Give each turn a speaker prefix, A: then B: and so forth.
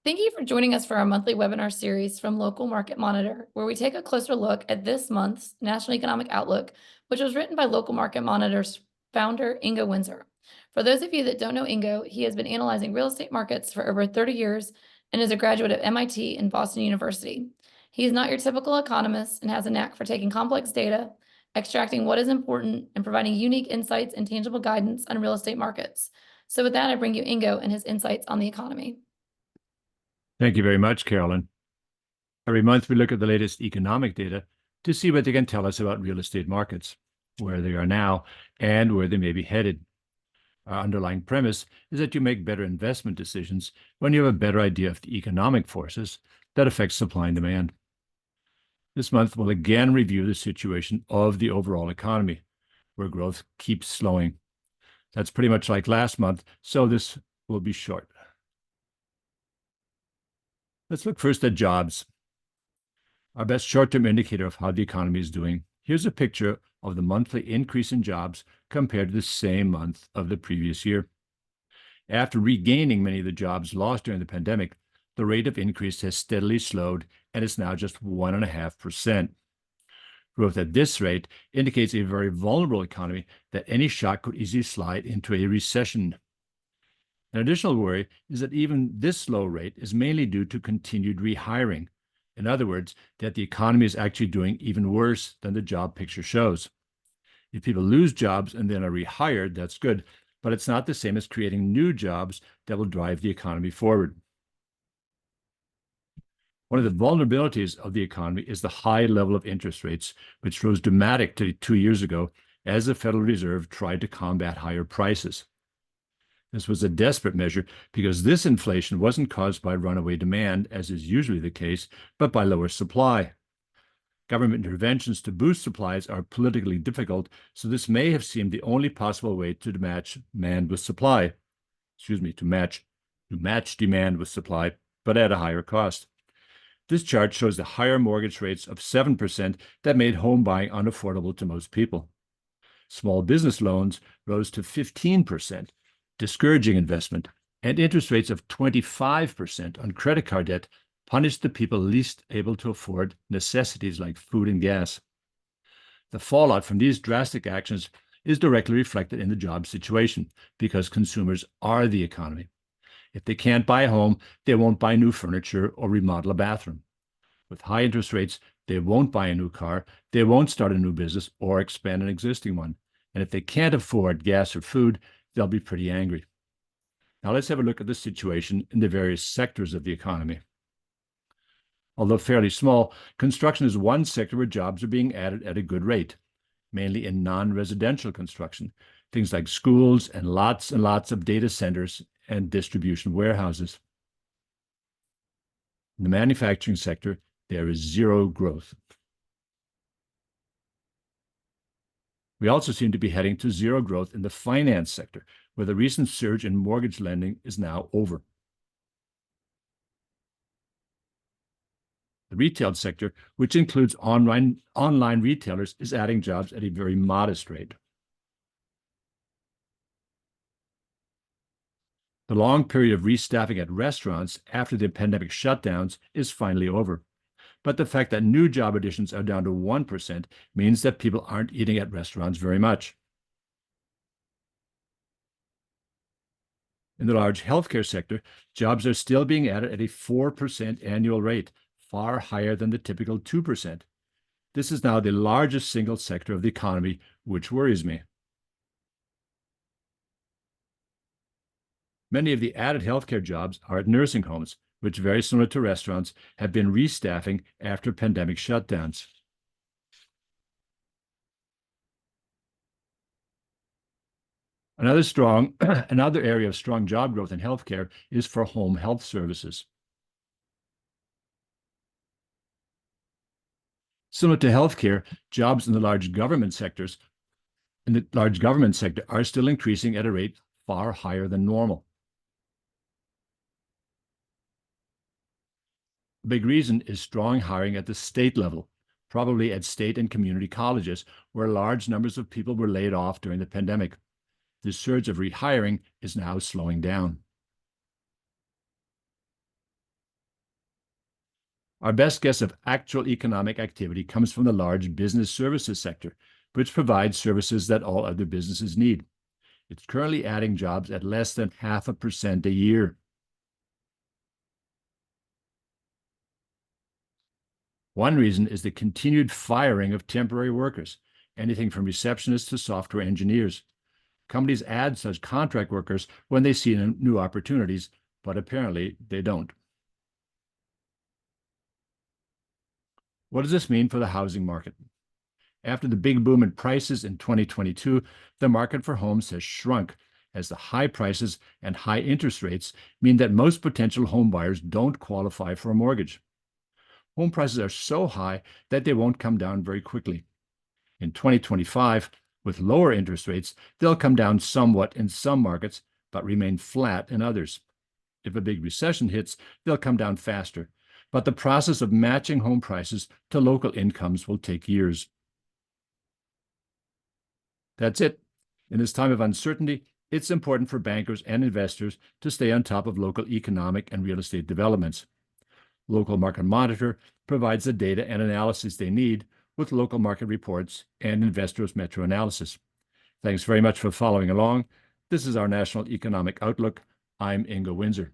A: Thank you for joining us for our monthly webinar series from Local Market Monitor, where we take a closer look at this month's National Economic Outlook, which was written by Local Market Monitor's founder, Ingo Windsor. For those of you that don't know Ingo, he has been analyzing real estate markets for over 30 years and is a graduate of MIT and Boston University. He is not your typical economist and has a knack for taking complex data, extracting what is important, and providing unique insights and tangible guidance on real estate markets. So with that, I bring you Ingo and his insights on the economy.
B: Thank you very much, Carolyn. Every month, we look at the latest economic data to see what they can tell us about real estate markets, where they are now, and where they may be headed. Our underlying premise is that you make better investment decisions when you have a better idea of the economic forces that affect supply and demand. This month, we'll again review the situation of the overall economy, where growth keeps slowing. That's pretty much like last month, so this will be short. Let's look first at jobs. Our best short-term indicator of how the economy is doing. Here's a picture of the monthly increase in jobs compared to the same month of the previous year. After regaining many of the jobs lost during the pandemic, the rate of increase has steadily slowed and is now just 1.5%. Growth at this rate indicates a very vulnerable economy that any shock could easily slide into a recession. An additional worry is that even this slow rate is mainly due to continued rehiring. In other words, that the economy is actually doing even worse than the job picture shows. If people lose jobs and then are rehired, that's good, but it's not the same as creating new jobs that will drive the economy forward. One of the vulnerabilities of the economy is the high level of interest rates, which rose dramatically 2 years ago as the Federal Reserve tried to combat higher prices. This was a desperate measure because this inflation wasn't caused by runaway demand, as is usually the case, but by lower supply. Government interventions to boost supplies are politically difficult, so this may have seemed the only possible way to match demand with supply. To match demand with supply, but at a higher cost. This chart shows the higher mortgage rates of 7% that made home buying unaffordable to most people. Small business loans rose to 15%. Discouraging investment, and interest rates of 25% on credit card debt punished the people least able to afford necessities like food and gas. The fallout from these drastic actions is directly reflected in the job situation because consumers are the economy. If they can't buy a home, they won't buy new furniture or remodel a bathroom. With high interest rates, they won't buy a new car, they won't start a new business or expand an existing one. And if they can't afford gas or food, they'll be pretty angry. Now let's have a look at the situation in the various sectors of the economy. Although fairly small, construction is one sector where jobs are being added at a good rate, mainly in non-residential construction, things like schools and lots of data centers and distribution warehouses. In the manufacturing sector, there is zero growth. We also seem to be heading to zero growth in the finance sector, where the recent surge in mortgage lending is now over. The retail sector, which includes online retailers, is adding jobs at a very modest rate. The long period of restaffing at restaurants after the pandemic shutdowns is finally over. But the fact that new job additions are down to 1% means that people aren't eating at restaurants very much. In the large healthcare sector, jobs are still being added at a 4% annual rate, far higher than the typical 2%. This is now the largest single sector of the economy, which worries me. Many of the added healthcare jobs are at nursing homes, which, very similar to restaurants, have been restaffing after pandemic shutdowns. Another area of strong job growth in healthcare is for home health services. Similar to healthcare, jobs in the large government sector are still increasing at a rate far higher than normal. A big reason is strong hiring at the state level, probably at state and community colleges, where large numbers of people were laid off during the pandemic. This surge of rehiring is now slowing down. Our best guess of actual economic activity comes from the large business services sector, which provides services that all other businesses need. It's currently adding jobs at less than 0.5% a year. One reason is the continued firing of temporary workers, anything from receptionists to software engineers. Companies add such contract workers when they see new opportunities, but apparently they don't. What does this mean for the housing market? After the big boom in prices in 2022, the market for homes has shrunk as the high prices and high interest rates mean that most potential home buyers don't qualify for a mortgage. Home prices are so high that they won't come down very quickly. In 2025, with lower interest rates, they'll come down somewhat in some markets, but remain flat in others. If a big recession hits, they'll come down faster. But the process of matching home prices to local incomes will take years. That's it. In this time of uncertainty, it's important for bankers and investors to stay on top of local economic and real estate developments. Local Market Monitor provides the data and analysis they need with local market reports and Investors Metro analysis. Thanks very much for following along. This is our National Economic Outlook. I'm Ingo Windsor.